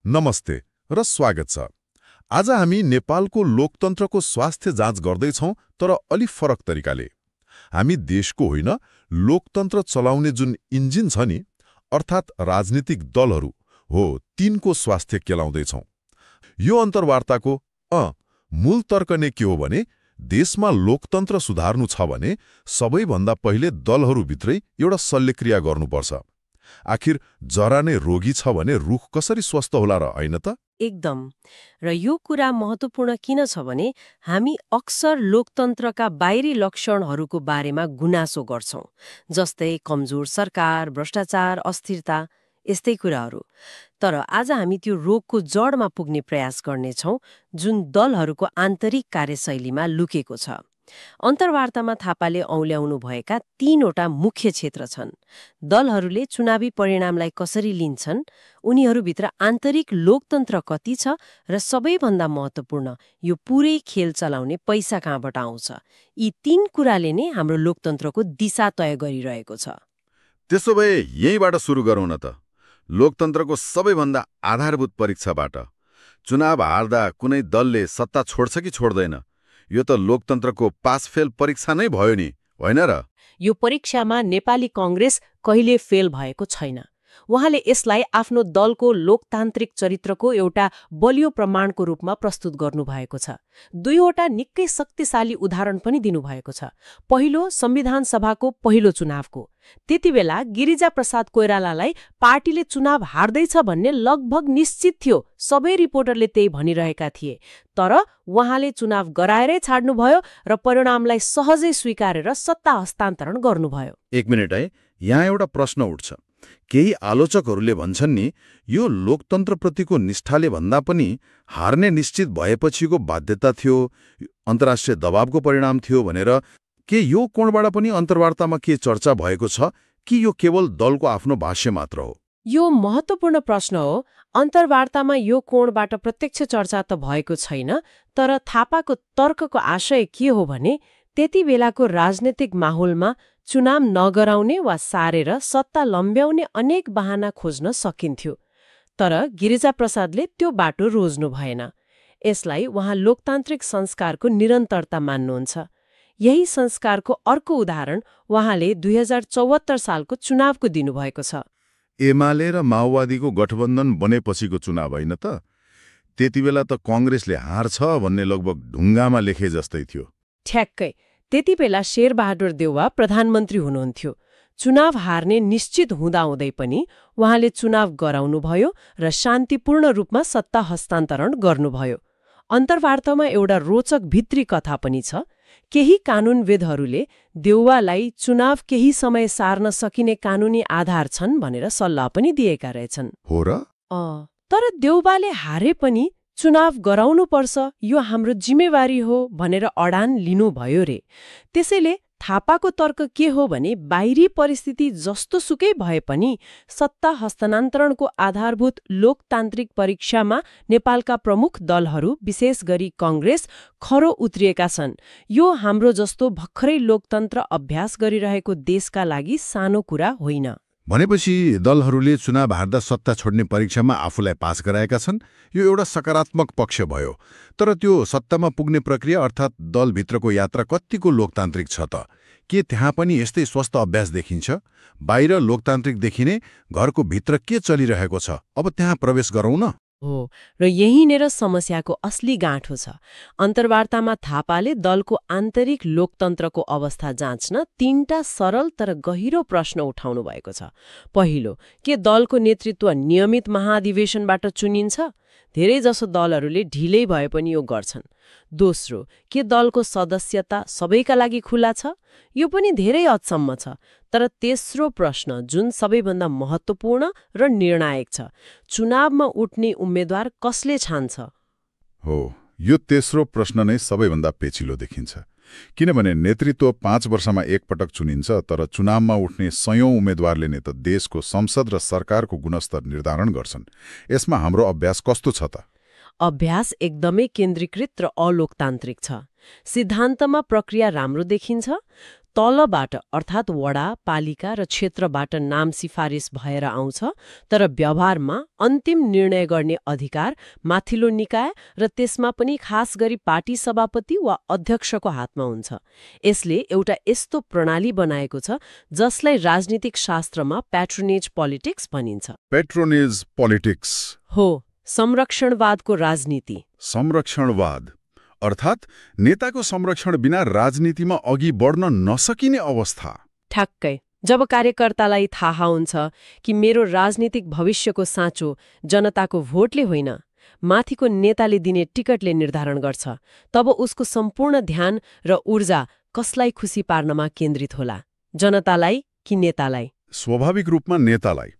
नमस्ते र स्वागत छ। आज हामी नेपालको लोकतन्त्रको स्वास्थ्य जाँच गर्दैछौँ, तर अलि फरक तरिकाले। हामी देशको होइन, लोकतन्त्र चलाउने जुन इन्जिन छ नि, अर्थात् राजनीतिक दलहरू हो, तिनको स्वास्थ्य केलाउँदैछौँ। यो अन्तर्वार्ताको मूल तर्क नै के हो भने, देशमा लोकतन्त्र सुधार्नु छ भने सबैभन्दा पहिले दलहरूभित्रै एउटा शल्यक्रिया गर्नुपर्छ। आखिर जरा नै रोगी छ भने रुख कसरी स्वस्थ होला र, होइन त? एकदम। र यो कुरा महत्त्वपूर्ण किन छ भने हामी अक्सर लोकतन्त्रका बाहिरी लक्षणहरूको बारेमा गुनासो गर्छौं, जस्तै कमजोर सरकार, भ्रष्टाचार, अस्थिरता, यस्तै कुराहरू। तर आज हामी त्यो रोगको जडमा पुग्ने प्रयास गर्नेछौं, जुन दलहरूको आन्तरिक कार्यशैलीमा लुकेको छ। अन्तर्वार्तामा थापाले औल्याउनु भएका 3वटा मुख्य क्षेत्र छन्। दलहरूले चुनावी परिणामलाई कसरी लिन्छन्, उनीहरूभित्र आन्तरिक लोकतन्त्र कति छ, र सबैभन्दा महत्त्वपूर्ण, यो पुरै खेल चलाउने पैसा कहाँबाट आउँछ। यी 3 कुराले नै हाम्रो लोकतन्त्रको दिशा तय गरिरहेको छ। त्यसो भए यहीँबाट सुरु गरौँ न त, लोकतन्त्रको सबैभन्दा आधारभूत परीक्षाबाट। चुनाव हार्दा कुनै दलले सत्ता छोड्छ कि छोड्दैन? यो त लोकतन्त्रको पास फेल परीक्षा नै भयो नि, होइन र? यो परीक्षामा नेपाली कांग्रेस कहिले फेल भएको छैन। उहाँले यसलाई आफ्नो दलको लोकतान्त्रिक चरित्रको एउटा बलियो प्रमाणको रूपमा प्रस्तुत गर्नुभएको छ। 2वटा निकै शक्तिशाली उदाहरण पनि दिनुभएको छ। पहिलो, संविधान सभाको पहिलो चुनावको। त्यतिबेला गिरिजा प्रसाद कोइरालालाई पार्टीले चुनाव हार्दैछ भन्ने लगभग निश्चित थियो। सबै रिपोर्टरले त्यही भनिरहेका थिए। तर उहाँले चुनाव गराएरै छाड्नुभयो र परिणामलाई सहजै स्वीकारेर सत्ता हस्तान्तरण गर्नुभयो। एक मिनट है, यहाँ एउटा प्रश्न उठ्छ। केही आलोचकहरूले भन्छन् नि, यो लोकतन्त्रप्रतिको निष्ठाले भन्दा पनि हार्ने निश्चित भएपछिको बाध्यता थियो, अन्तर्राष्ट्रिय दबावको परिणाम थियो भनेर। के यो कोणबाट पनि अन्तर्वार्तामा के चर्चा भएको छ, कि यो केवल दलको आफ्नो भाष्य मात्र हो? यो महत्त्वपूर्ण प्रश्न हो। अन्तर्वार्तामा यो कोणबाट प्रत्यक्ष चर्चा त भएको छैन, तर थापाको तर्कको आशय के हो भने त्यति बेलाको राजनीतिक माहौलमा चुनाव नगराउने वा सारेर सत्ता लम्ब्याउने अनेक बहाना खोज्न सकिन्थ्यो। तर गिरिजाप्रसादले त्यो बाटो रोज्नु भएन। यसलाई उहाँ लोकतान्त्रिक संस्कारको निरन्तरता मान्नुहुन्छ। यही संस्कारको अर्को उदाहरण उहाँले 2074 सालको चुनावको दिनुभएको छ। एमाले र माओवादीको गठबन्धन बनेपछिको चुनाव, होइन त? त्यतिबेला त कांग्रेसले हार्छ भन्ने लगभग ढुङ्गामा लेखे जस्तै थियो। ठ्याक्कै। त्यतिबेला शेरबहादुर देउवा प्रधानमन्त्री हुनुहुन्थ्यो। चुनाव हार्ने निश्चित हुँदाहुँदै पनि उहाँले चुनाव गराउनुभयो र शान्तिपूर्ण रूपमा सत्ता हस्तान्तरण गर्नुभयो। अन्तर्वार्तामा एउटा रोचक भित्री कथा पनि छ। केही कानूनविदहरूले देउवालाई चुनाव केही समय सार्न सकिने कानूनी आधार छन् भनेर सल्लाह पनि दिएका रहेछन्। हो र? तर देउवाले हारे पनि चुनाव गराउनुपर्छ, यो हाम्रो जिम्मेवारी हो भनेर अडान लिनुभयो रे। त्यसैले थापाको तर्क के हो भने बाहिरी परिस्थिति जस्तो सुकै भए पनि सत्ता हस्तान्तरणको आधारभूत लोकतान्त्रिक परीक्षामा नेपालका प्रमुख दलहरू, विशेष गरी कांग्रेस, खरो उत्रिएका छन्। यो हाम्रो जस्तो भर्खरै लोकतन्त्र अभ्यास गरिरहेको देशका लागि सानो कुरा होइन। भनेपछि दलहरूले चुनाव हार्दा सत्ता छोड्ने परीक्षामा आफूलाई पास गराएका छन्। यो एउटा सकारात्मक पक्ष भयो। तर त्यो सत्तामा पुग्ने प्रक्रिया अर्थात् दलभित्रको यात्रा कतिको लोकतान्त्रिक छ त? के त्यहाँ पनि यस्तै स्वस्थ अभ्यास देखिन्छ? बाहिर लोकतान्त्रिक देखिने, घरको भित्र के चलिरहेको छ, अब त्यहाँ प्रवेश गरौँ न। हो, र यहीँनेर समस्याको असली गाँठो छ। अन्तर्वार्तामा थापाले दलको आन्तरिक लोकतन्त्रको अवस्था जाँच्न 3टा सरल तर गहिरो प्रश्न उठाउनु भएको छ। पहिलो, के दलको नेतृत्व नियमित महाधिवेशनबाट चुनिन्छ? धेरैजसो दलहरूले ढिलै भए पनि यो गर्छन्। दोस्रो, के दलको सदस्यता सबैका लागि खुला छ? यो पनि धेरै हदसम्म छ। तर तेस्रो प्रश्न, जुन सबैभन्दा महत्त्वपूर्ण र निर्णायक छ, चुनावमा उठ्ने उम्मेद्वार कसले छान्छ? हो, यो तेस्रो प्रश्न नै सबैभन्दा पेचिलो देखिन्छ। किनभने नेतृत्व 5 वर्षमा एकपटक चुनिन्छ, तर चुनावमा उठ्ने सयौं उम्मेद्वारले नै त देशको संसद र सरकारको गुणस्तर निर्धारण गर्छन्। यसमा हाम्रो अभ्यास कस्तो छ त? अभ्यास एकदमै केन्द्रीकृत र अलोकतान्त्रिक छ। सिद्धान्तमा प्रक्रिया राम्रो देखिन्छ, तलबाट अर्थात् वडा, पालिका र क्षेत्रबाट नाम सिफारिस भएर आउँछ, तर व्यवहारमा अन्तिम निर्णय गर्ने अधिकार माथिल्लो निकाय र त्यसमा पनि खास गरी पार्टी सभापति वा अध्यक्षको हातमा हुन्छ। यसले एउटा यस्तो प्रणाली बनाएको छ जसलाई राजनीतिक शास्त्रमा पैट्रोनेज पॉलिटिक्स भनिन्छ। पेट्रोनेज पोलिटिक्स हो, संरक्षणवादको राजनीति। संरक्षणवाद अर्थात् नेताको संरक्षण बिना राजनीतिमा अघि बढ्न नसकिने अवस्था। ठ्याक्कै। जब कार्यकर्तालाई थाहा हुन्छ कि मेरो राजनीतिक भविष्यको साँचो जनताको भोटले होइन, माथिको नेताले दिने टिकटले निर्धारण गर्छ, तब उसको सम्पूर्ण ध्यान र ऊर्जा कसलाई खुसी पार्नमा केन्द्रित होला, जनतालाई कि नेतालाई? स्वाभाविक रूपमा नेतालाई।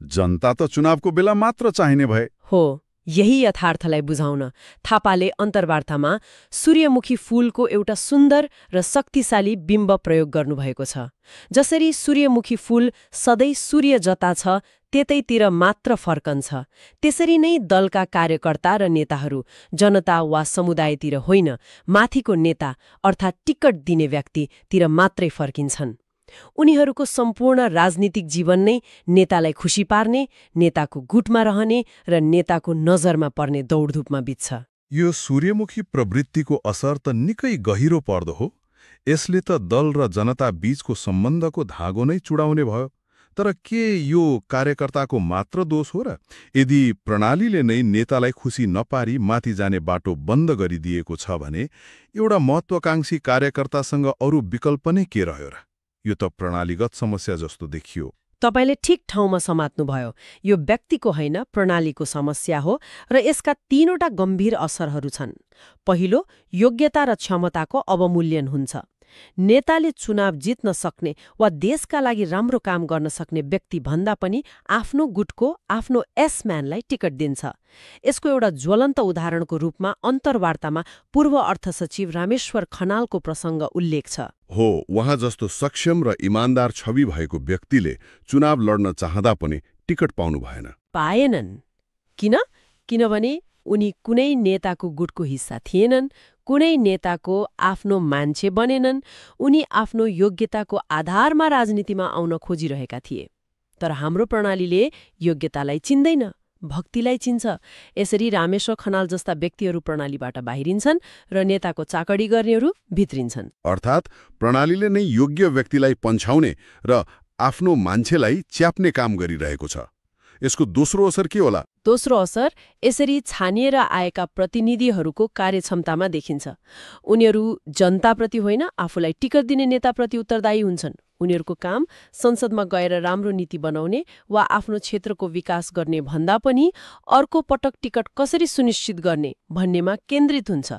जनता त चुनावको बेला मात्र चाहिने भए। हो, यही यथार्थलाई बुझाउन थापाले अन्तर्वार्तामा सूर्यमुखी फूलको एउटा सुन्दर र शक्तिशाली बिम्ब प्रयोग गर्नुभएको छ। जसरी सूर्यमुखी फूल सधैँ सूर्य जता छ त्यतैतिर मात्र फर्कन्छ, त्यसरी नै दलका कार्यकर्ता र नेताहरू जनता वा समुदायतिर होइन, माथिको नेता अर्थात् टिकट दिने व्यक्तितिर मात्रै फर्किन्छन्। उनीहरूको सम्पूर्ण राजनीतिक जीवन नै नेतालाई खुसी पार्ने, नेताको गुटमा रहने र नेताको नजरमा पर्ने दौडधुपमा बित्छ। यो सूर्यमुखी प्रवृत्तिको असर त निकै गहिरो पर्दो हो। यसले त दल र जनता बीचको सम्बन्धको धागो नै चुडाउने भयो। तर के यो कार्यकर्ताको मात्र दोष हो र? यदि प्रणालीले नै नेतालाई खुसी नपारी माथि जाने बाटो बन्द गरिदिएको छ भने एउटा महत्वाकांक्षी कार्यकर्तासँग अरू विकल्प नै के रह्यो र? यो त प्रणालीगत समस्या जस्तो देखियो। तपाईले ठिक ठाउँमा समात्नुभयो। यो व्यक्तिको होइन, प्रणालीको समस्या हो र यसका तीनवटा गम्भीर असरहरू छन्। पहिलो, योग्यता र क्षमताको अवमूल्यन हुन्छ। नेताले चुनाव जित्न सक्ने वा देशका लागि राम्रो काम गर्न सक्ने व्यक्ति भन्दा पनि आफ्नो गुटको आफ्नो एसम्यानलाई टिकट दिन्छ। यसको एउटा ज्वलन्त उदाहरणको रूपमा अन्तर्वार्तामा पूर्व अर्थ सचिव रामेश्वर खनालको प्रसङ्ग उल्लेख छ। हो, उहाँ जस्तो सक्षम र इमान्दार छवि भएको व्यक्तिले चुनाव लड्न चाहँदा पनि टिकट पाउनु भएन। पाएनन्। किनभने उनी कुनै नेताको गुटको हिस्सा थिएनन्, कुनै नेताको आफ्नो मान्छे बनेनन्, उनी आफ्नो योग्यताको आधारमा राजनीतिमा आउन खोजिरहेका थिए। तर हाम्रो प्रणालीले योग्यतालाई चिन्दैन, भक्तिलाई चिन्छ। यसरी रामेश्वर खनाल जस्ता व्यक्तिहरू प्रणालीबाट बाहिरिन्छन् र नेताको चाकडी गर्नेहरू भित्रिन्छन्। अर्थात् प्रणालीले नै योग्य व्यक्तिलाई पन्छाउने र आफ्नो मान्छेलाई च्याप्ने काम गरिरहेको छ। यसको दोस्रो असर के होला? दोस्रो असर यसरी छानिएर आएका प्रतिनिधिहरूको कार्यक्षमतामा देखिन्छ। उनीहरू जनताप्रति होइन, आफूलाई टिकट दिने नेताप्रति उत्तरदायी हुन्छन्। उनीहरूको काम संसदमा गएर राम्रो नीति बनाउने वा आफ्नो क्षेत्रको विकास गर्ने भन्दा पनि अर्को पटक टिकट कसरी सुनिश्चित गर्ने भन्नेमा केन्द्रित हुन्छ।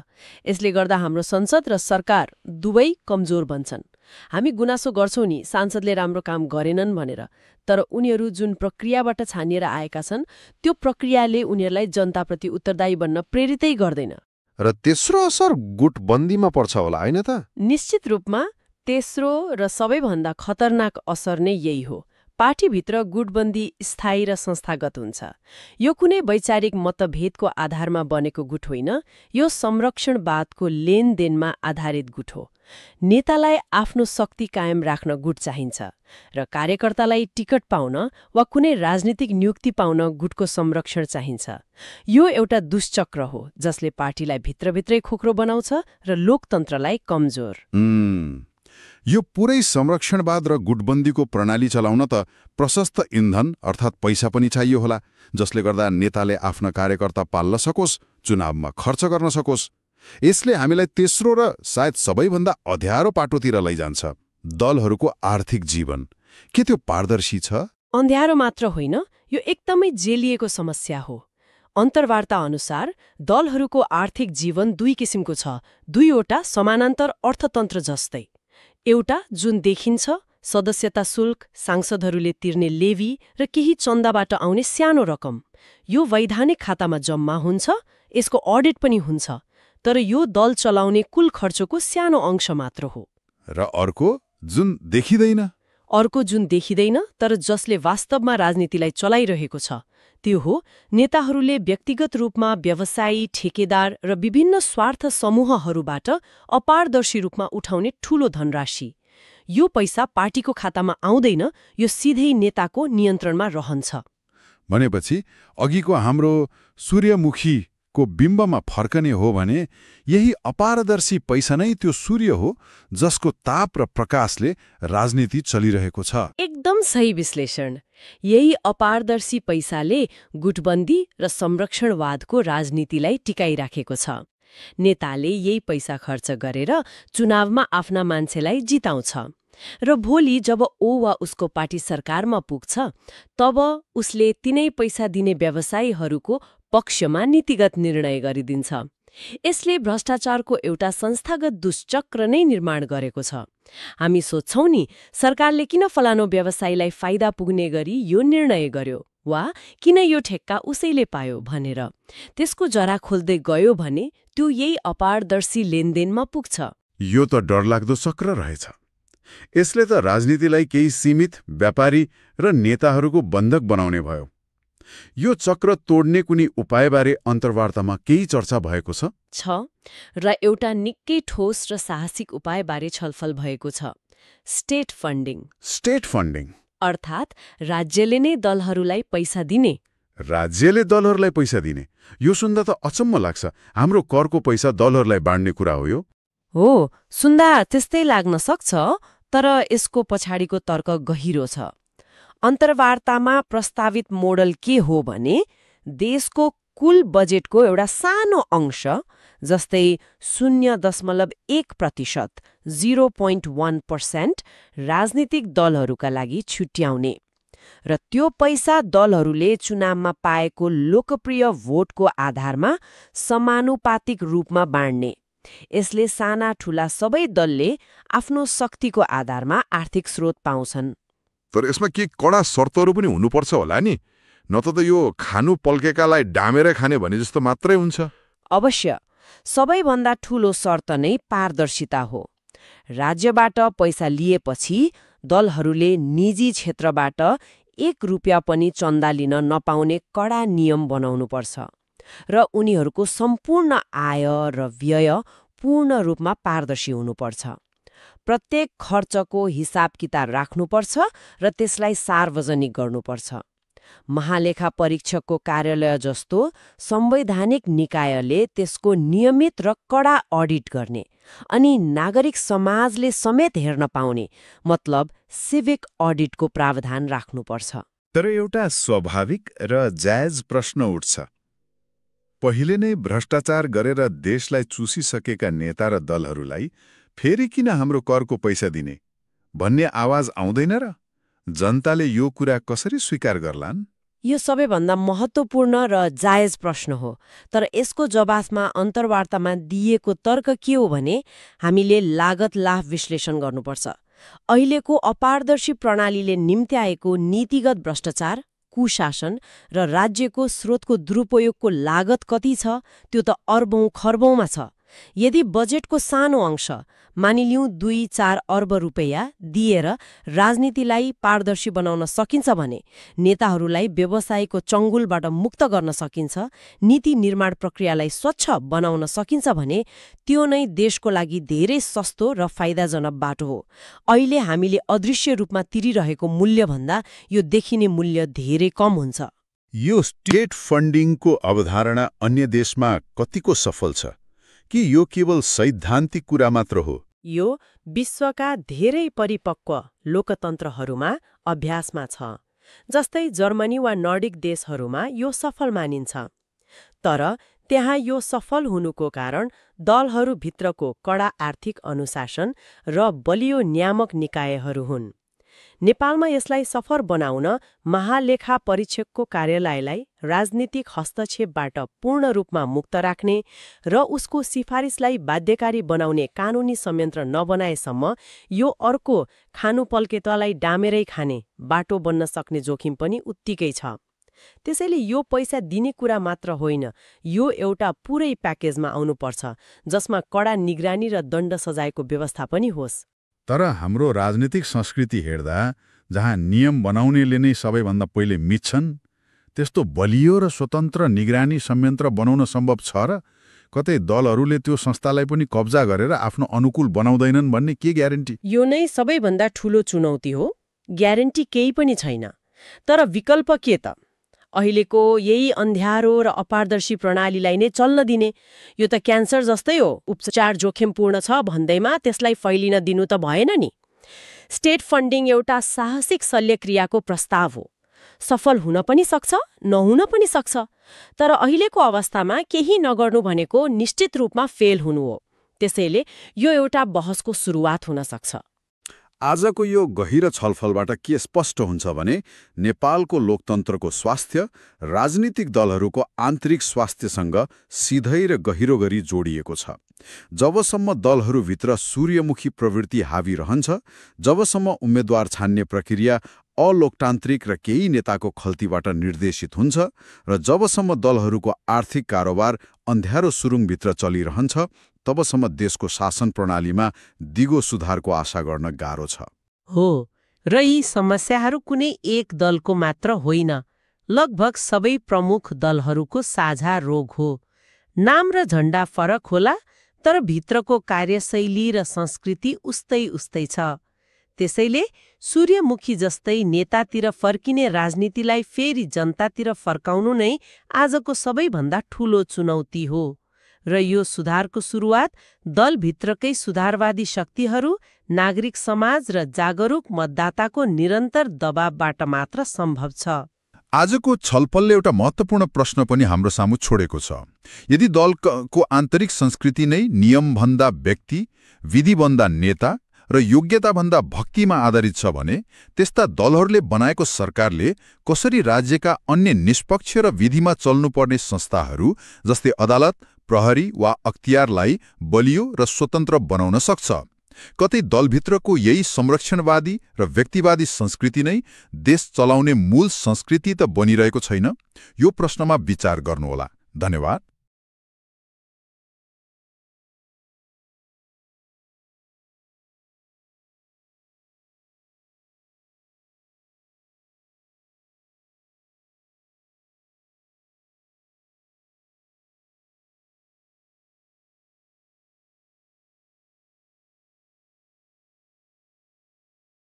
यसले गर्दा हाम्रो संसद र सरकार दुवै कमजोर बन्छन्। हामी गुनासो गर्छौं नि सांसदले राम्रो काम गरेनन् भनेर, तर उनीहरू जुन प्रक्रियाबाट छानिएर आएका छन् त्यो प्रक्रियाले उनीहरूलाई जनताप्रति उत्तरदायी बन्न प्रेरितै गर्दैन। र तेस्रो असर गुटबन्दीमा पर्छ होला, होइन त? निश्चित रूपमा तेस्रो र सबैभन्दा खतरनाक असर नै यही हो। पार्टीभित्र गुटबन्दी स्थायी र संस्थागत हुन्छ। यो कुनै वैचारिक मतभेदको आधारमा बनेको गुट होइन, यो संरक्षणवादको लेनदेनमा आधारित गुट हो। नेतालाई आफ्नो शक्ति कायम राख्न गुट चाहिन्छ र कार्यकर्तालाई टिकट पाउन वा कुनै राजनीतिक नियुक्ति पाउन गुटको संरक्षण चाहिन्छ। यो एउटा दुष्चक्र हो जसले पार्टीलाई भित्रभित्रै खोक्रो बनाउँछ र लोकतन्त्रलाई कमजोर। यो पुरै संरक्षणवाद र गुटबन्दीको प्रणाली चलाउन त प्रशस्त इन्धन अर्थात् पैसा पनि चाहियो होला, जसले गर्दा नेताले आफ्ना कार्यकर्ता पाल्न सकोस्, चुनावमा खर्च गर्न सकोस्। यसले हामीलाई तेस्रो र सायद सबैभन्दा अध्यारो पाटोतिर लैजान्छ, दलहरूको आर्थिक जीवन। के त्यो पारदर्शी छ? अँध्यारो मात्र होइन, यो एकदमै जेलिएको समस्या हो। अन्तर्वार्ता अनुसार दलहरूको आर्थिक जीवन दुई किसिमको छ, दुईवटा समानान्तर अर्थतन्त्र जस्तै। एउटा जुन देखिन्छ, सदस्यता शुल्क, सांसदहरूले तिर्ने लेवी र केही चन्दाबाट आउने सानो रकम। यो वैधानिक खातामा जम्मा हुन्छ, यसको अडिट पनि हुन्छ, तर यो दल चलाउने कुल खर्चको सानो अंश मात्र हो। र अर्को जुन देखिँदैन? अर्को जुन देखिँदैन तर जसले वास्तवमा राजनीतिलाई चलाइरहेको छ, त्यो हो नेताहरूले व्यक्तिगत रूपमा व्यवसायी, ठेकेदार र विभिन्न स्वार्थ समूहहरूबाट अपारदर्शी रूपमा उठाउने ठूलो धनराशि। यो पैसा पार्टीको खातामा आउँदैन, यो सिधै नेताको नियन्त्रणमा रहन्छ। भनेपछि अघिको हाम्रो सूर्यमुखीको बिम्बमा फर्कने हो भने यही अपारदर्शी पैसा नै त्यो सूर्य हो जसको ताप र प्रकाशले राजनीति चलिरहेको छ। एकदम सही विश्लेषण। यही अपारदर्शी पैसाले गुटबन्दी र संरक्षणवादको राजनीतिलाई टिकाइराखेको छ। नेताले यही पैसा खर्च गरेर चुनावमा आफ्ना मान्छेलाई जिताउँछ र भोलि जब ओ वा उसको पार्टी सरकारमा पुग्छ तब उसले तिनै पैसा दिने व्यवसायीहरूको पक्षमा नीतिगत निर्णय गरिदिन्छ। यसले भ्रष्टाचारको एउटा संस्थागत दुष्चक्र नै निर्माण गरेको छ। हामी सोच्छौं नि, सरकारले किन फलानो व्यवसायीलाई फाइदा पुग्ने गरी यो निर्णय गर्यो वा किन यो ठेक्का उसैले पायो भनेर। त्यसको जरा खोल्दै गयो भने त्यो यही अपारदर्शी लेनदेनमा पुग्छ। यो त डरलाग्दो चक्र रहेछ। यसले त राजनीतिलाई केही सीमित व्यापारी र नेताहरूको बन्धक बनाउने भयो। यो चक्र तोड्ने कुनै उपायबारे अन्तर्वार्तामा केही चर्चा भएको छ र एउटा निकै ठोस र साहसिक उपायबारे छलफल भएको छ। State funding. स्टेट फन्डिङ अर्थात् राज्यले नै दलहरूलाई पैसा दिने। राज्यले दलहरूलाई पैसा दिने, यो सुन्दा त अचम्म लाग्छ। हाम्रो करको पैसा दलहरूलाई बाँड्ने कुरा हो यो? हो, सुन्दा त्यस्तै लाग्न सक्छ, तर यसको पछाडिको तर्क गहिरो छ। अन्तर्वार्तामा प्रस्तावित मोडल के हो भने देशको कुल बजेटको एउटा सानो अंश, जस्तै 0.1%, 0.1% राजनीतिक दलहरूका लागि छुट्याउने र त्यो पैसा दलहरूले चुनावमा पाएको लोकप्रिय भोटको आधारमा समानुपातिक रूपमा बाँड्ने। यसले साना ठूला सबै दलले आफ्नो शक्तिको आधारमा आर्थिक स्रोत पाउँछन्। तर यसमा के कडा शर्तहरू पनि हुनुपर्छ होला नि? न त यो खानु पल्केकालाई डामेर खाने भने जस्तो मात्रै हुन्छ। अवश्य। सबैभन्दा ठूलो शर्त नै पारदर्शिता हो। राज्यबाट पैसा लिएपछि दलहरूले निजी क्षेत्रबाट 1 रुपियाँ पनि चन्दा लिन नपाउने कडा नियम बनाउनुपर्छ र उनीहरूको सम्पूर्ण आय र व्यय पूर्ण रूपमा पारदर्शी हुनुपर्छ। प्रत्येक खर्चको हिसाब किताब राख्नुपर्छ र त्यसलाई सार्वजनिक गर्नुपर्छ। महालेखा परीक्षकको कार्यालय जस्तो संवैधानिक निकायले त्यसको नियमित र कडा अडिट गर्ने अनि नागरिक समाजले समेत हेर्न पाउने, मतलब सिभिक अडिटको प्रावधान राख्नुपर्छ। तर एउटा स्वाभाविक र जायज प्रश्न उठ्छ। पहिले नै भ्रष्टाचार गरेर देशलाई चुसिसकेका नेता र दलहरूलाई फेरि किन हाम्रो करको पैसा दिने भन्ने आवाज आउँदैन र? जनताले यो कुरा कसरी स्वीकार गर्लान्? यो सबैभन्दा महत्त्वपूर्ण र जायज प्रश्न हो। तर यसको जवाफमा अन्तर्वार्तामा दिएको तर्क के हो भने हामीले लागत लाभ विश्लेषण गर्नुपर्छ। अहिलेको अपारदर्शी प्रणालीले निम्त्याएको नीतिगत भ्रष्टाचार, कुशासन र राज्यको स्रोतको दुरुपयोगको लागत कति छ त्यो त अर्बौं खर्बौंमा छ। यदि बजेटको सानो अंश, मानिलिउँ 2-4 अर्ब रुपैयाँ दिएर राजनीतिलाई पारदर्शी बनाउन सकिन्छ भने, नेताहरूलाई व्यवसायको चङ्गुलबाट मुक्त गर्न सकिन्छ, नीति निर्माण प्रक्रियालाई स्वच्छ बनाउन सकिन्छ भने त्यो नै देशको लागि धेरै सस्तो र फाइदाजनक बाटो हो। अहिले हामीले अदृश्य रूपमा तिरिरहेको मूल्यभन्दा यो देखिने मूल्य धेरै कम हुन्छ। यो स्टेट फन्डिङको अवधारणा अन्य देशमा कतिको सफल छ कि यो केवल सैद्धान्तिक कुरा मात्र हो? यो विश्वका धेरै परिपक्व लोकतन्त्रहरूमा अभ्यासमा छ। जस्तै जर्मनी वा नर्डिक देशहरूमा यो सफल मानिन्छ। तर त्यहाँ यो सफल हुनुको कारण दलहरूभित्रको कडा आर्थिक अनुशासन र बलियो नियामक निकायहरू हुन्। नेपालमा यसलाई सफल बनाउन महालेखा परीक्षकको कार्यालयलाई राजनीतिक हस्तक्षेपबाट पूर्ण रूपमा मुक्त राख्ने र उसको सिफारिसलाई बाध्यकारी बनाउने कानूनी संयन्त्र नबनाएसम्म यो अर्को खानु पल्केतलाई डामेरै खाने बाटो बन्न सक्ने जोखिम पनि उत्तिकै छ। त्यसैले यो पैसा दिने कुरा मात्र होइन, यो एउटा पुरै प्याकेजमा आउनुपर्छ जसमा कडा निगरानी र दण्ड सजायको व्यवस्था पनि होस्। तर हाम्रो राजनीतिक संस्कृति हेर्दा, जहाँ नियम बनाउनेले नै सबैभन्दा पहिले मिच्छन्, त्यस्तो बलियो र स्वतन्त्र निगरानी संयन्त्र बनाउन सम्भव छ र? कतै दलहरूले त्यो संस्थालाई पनि कब्जा गरेर आफ्नो अनुकूल बनाउँदैनन् भन्ने के ग्यारेन्टी? यो नै सबैभन्दा ठूलो चुनौती हो। ग्यारेन्टी केही पनि छैन। तर विकल्प के त? अहिलेको यही अन्ध्यारो र अपारदर्शी प्रणालीलाई नै चल्न दिने। यो त क्यान्सर जस्तै हो, उपचार जोखिमपूर्ण छ भन्दैमा त्यसलाई फैलिन दिनु त भएन नि। स्टेट फन्डिङ एउटा साहसिक शल्यक्रियाको प्रस्ताव हो। सफल हुन पनि सक्छ, नहुन पनि सक्छ। तर अहिलेको अवस्थामा केही नगर्नु भनेको निश्चित रूपमा फेल हुनु हो। त्यसैले यो एउटा बहसको सुरुवात हुन सक्छ। आजको यो गहिरो छलफलबाट के स्पष्ट हुन्छ भने नेपालको लोकतन्त्रको स्वास्थ्य राजनीतिक दलहरूको आन्तरिक स्वास्थ्यसँग सिधै र गहिरो गरी जोडिएको छ। जबसम्म दलहरूभित्र सूर्यमुखी प्रवृत्ति हावी रहन्छ, जबसम्म उम्मेद्वार छान्ने प्रक्रिया अलोकतान्त्रिक र केही नेताको खल्तीबाट निर्देशित हुन्छ र जबसम्म दलहरूको आर्थिक कारोबार अन्ध्यारो सुरुङभित्र चलिरहन्छ, तबसम्म देशको शासन प्रणालीमा दिगो सुधारको आशा गर्न गाह्रो छ। हो, र यी समस्याहरू कुनै एक दलको मात्र होइन, लगभग सबै प्रमुख दलहरूको साझा रोग हो। नाम र झण्डा फरक होला, तर भित्रको कार्यशैली र संस्कृति उस्तै छ। त्यसैले सूर्यमुखी जस्तै नेतातिर फर्किने राजनीतिलाई फेरि जनतातिर फर्काउनु नै आजको सबैभन्दा ठूलो चुनौती हो। र यो सुधारको सुरुवात दलभित्रकै सुधारवादी शक्तिहरू, नागरिक समाज र जागरुक मतदाताको निरन्तर दबावबाट मात्र सम्भव छ। आजको छलफलले एउटा महत्त्वपूर्ण प्रश्न पनि हाम्रो सामु छोडेको छ। यदि दलको आन्तरिक संस्कृति नै नियमभन्दा व्यक्ति, विधिभन्दा नेता र योग्यताभन्दा भक्तिमा आधारित छ भने त्यस्ता दलहरूले बनाएको सरकारले कसरी राज्यका अन्य निष्पक्ष र विधिमा चल्नुपर्ने संस्थाहरू जस्तै अदालत, प्रहरी वा अख्तियारलाई बलियो र स्वतन्त्र बनाउन सक्छ? कतै दलभित्रको यही संरक्षणवादी र व्यक्तिवादी संस्कृति नै देश चलाउने मूल संस्कृति त बनिरहेको छैन? यो प्रश्नमा विचार गर्नुहोला। धन्यवाद।